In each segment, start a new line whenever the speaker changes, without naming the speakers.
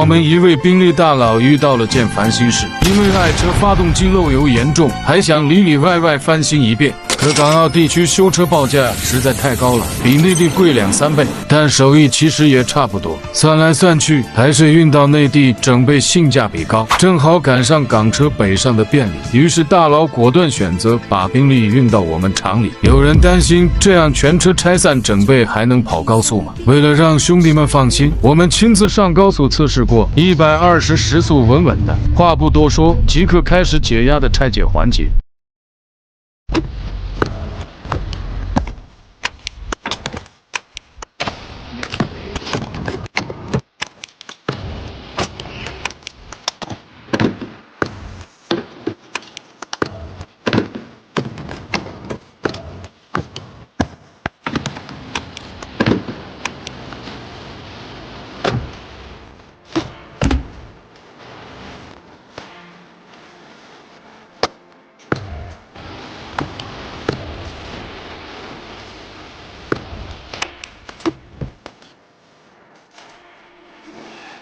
们一位兵力大佬遇到了件烦心事，因为爱车发动机漏油严重，还想里里外外翻新一遍。可港澳地区修车报价实在太高了，比内地贵2-3倍，但手艺其实也差不多。算来算去，还是运到内地整备性价比高，正好赶上港车北上的便利。于是大佬果断选择把宾利运到我们厂里。有人担心这样全车拆散整备还能跑高速吗？为了让兄弟们放心，我们亲自上高速测试过，120时速稳稳的。话不多说，即刻开始解压的拆解环节。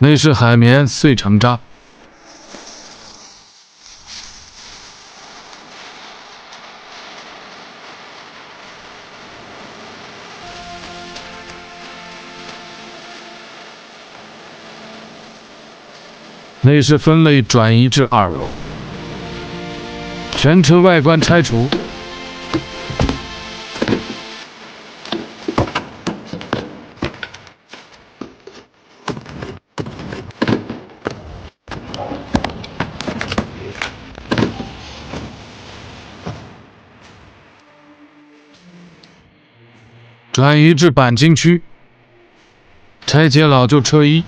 内饰海绵碎成渣，内饰分类转移至2楼，全车外观拆除。转移至钣金区，拆解老旧车衣，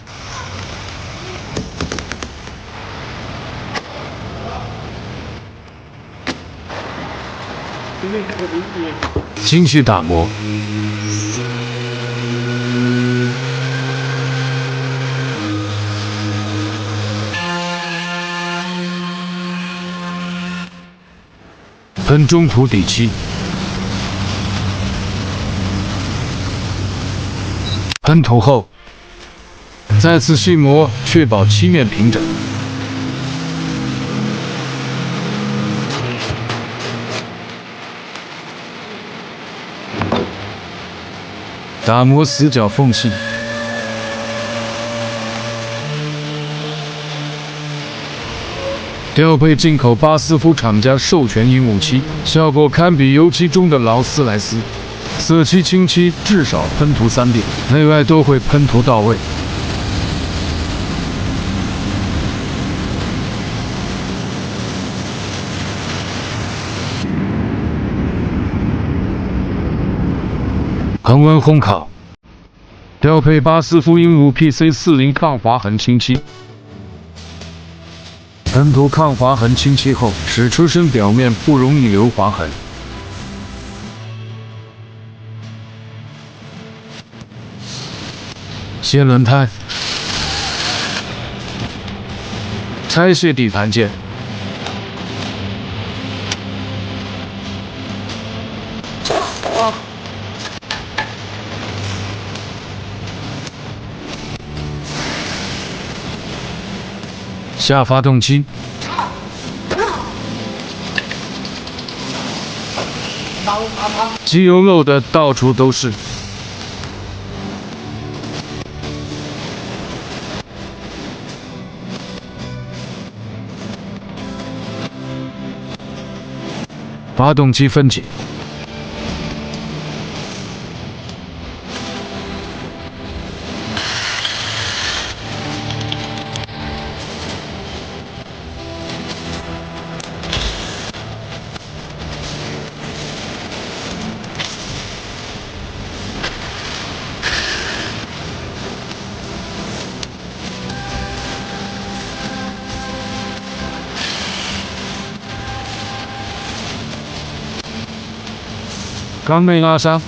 精细打磨，喷中涂底漆。喷涂后，再次细磨，确保漆面平整。打磨死角缝隙。调配进口巴斯夫厂家授权鹦鹉漆，效果堪比油漆中的劳斯莱斯。色漆清漆至少喷涂3遍，内外都会喷涂到位。恒温烘烤，调配巴斯夫鹦鹉 PC40 抗划痕清漆。喷涂抗划痕清漆后，使车身表面不容易留划痕。卸轮胎，拆卸底盘件，下发动机，机油漏的到处都是。发动机分解，缸内拉伤，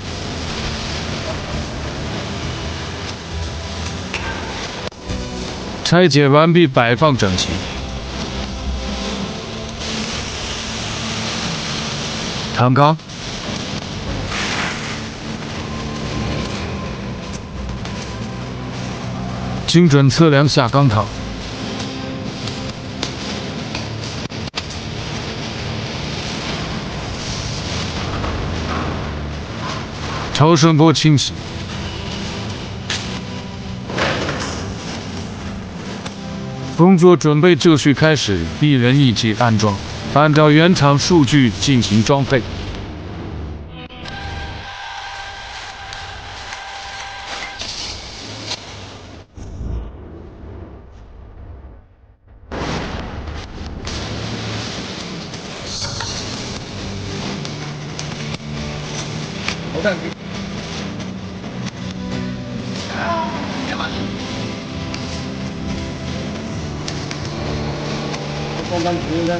拆解完毕，摆放整齐。躺缸，精准测量下钢套。超声波清洗。工作准备就绪开始，一人一机安装，按照原厂数据进行装配。
我看。刚刚停的。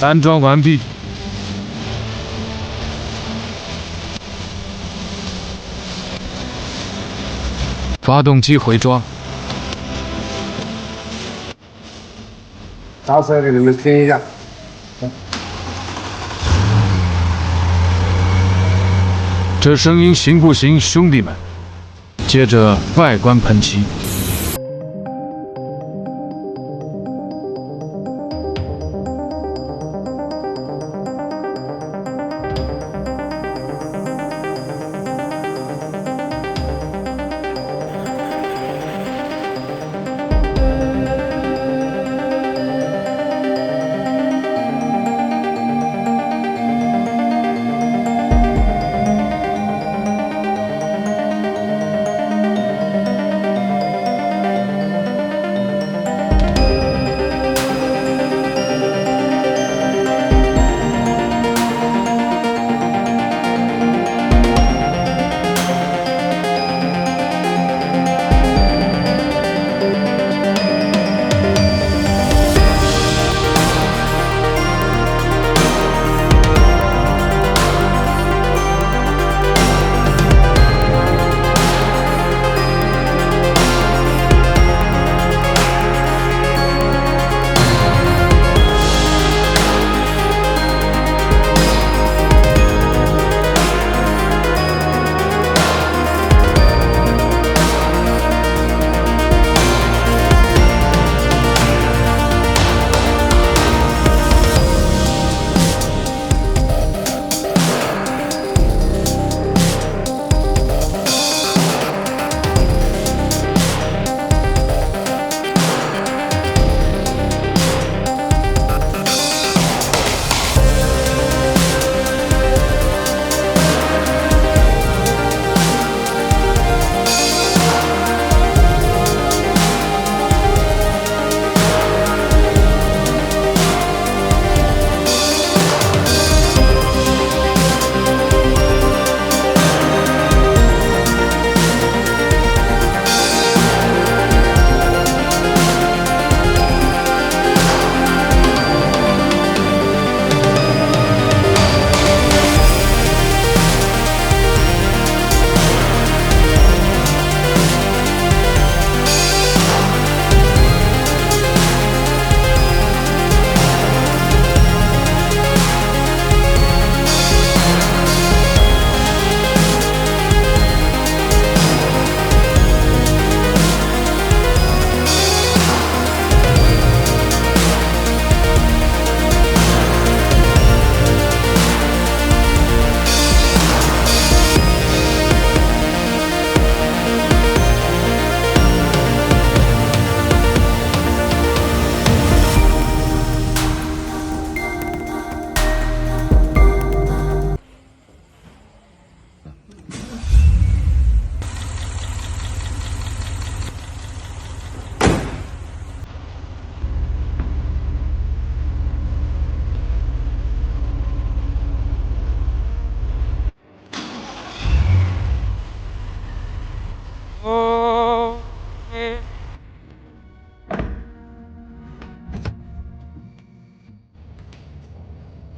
安装完毕。发动机回装。
刹车给你们听一下。
这声音行不行，兄弟们？接着外观喷漆。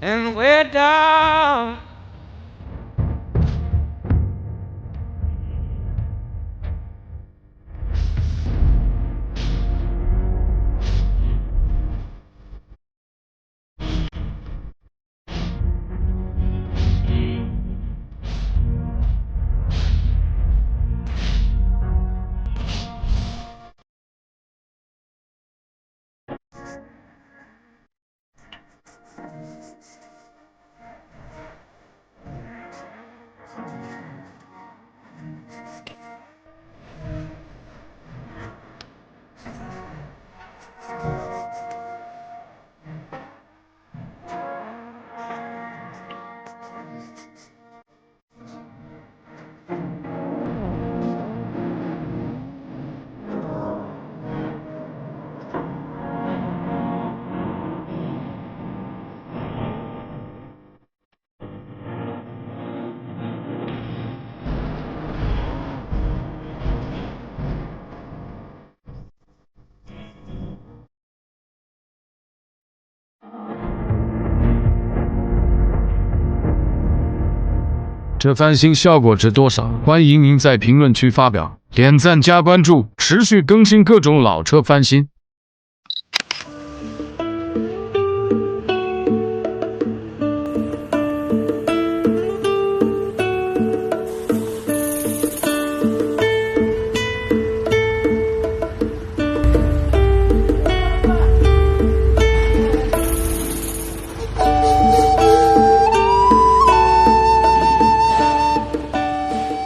and we're down.
这翻新效果值多少？欢迎您在评论区发表，点赞加关注，持续更新各种老车翻新。